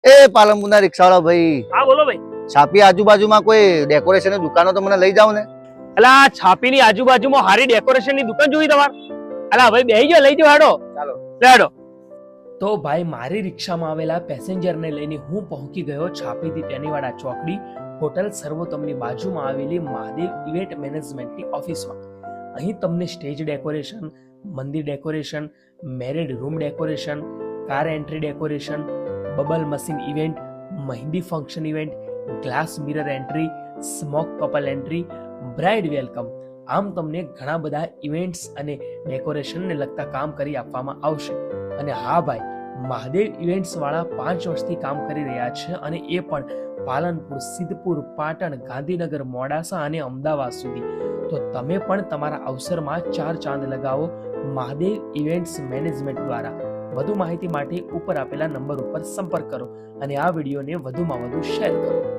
એ પાલનપુરના રિક્ષાવાળા ભાઈ, હા બોલો ભાઈ. છાપી આજુબાજુમાં કોઈ ડેકોરેશનની દુકાનો તો મને લઈ જાવ ને. અલા આ છાપીની આજુબાજુમાં હારી ડેકોરેશનની દુકાન જોઈ તમાર? અલા ભાઈ બેહી ગયો, લઈ જાઓ હેડો. ચાલો. લે હેડો. તો ભાઈ મારી રિક્ષામાં આવેલા પેસેન્જરને લઈને હું પહોંચી ગયો છાપીથી તેનીવાડા ચોકડી હોટલ સર્વોત્તમની બાજુમાં આવેલી મહાદેવ ઇવેન્ટ મેનેજમેન્ટની ઓફિસમાં. અહીં તમને સ્ટેજ ડેકોરેશન, મંદિર decoration, married room decoration, car entry decoration, bubble machine event, mehndi function event, glass mirror entry, smoke couple entry, bride welcome, આમ તમને ઘણા બધા ઇવેન્ટ્સ અને ડેકોરેશનને લગતા કામ કરી આપવામાં આવશે. અને હા ભાઈ, મહાદેવ ઇવેન્ટ્સ વાળા 5 વર્ષથી કામ કરી રહ્યા છે અને એ પણ પાલનપુર, સિદ્ધપુર, પાટણ, ગાંધીનગર, મોડાસા અને અમદાવાદ સુધી. તો તમે પણ તમારા અવસરમાં 4 ચાંદ લગાવો મહાદેવ ઇવેન્ટ્સ મેનેજમેન્ટ દ્વારા. વધુ માહિતી માટે ઉપર આપેલા નંબર ઉપર સંપર્ક કરો અને આ વિડીયોને વધુમાં વધુ શેર કરો.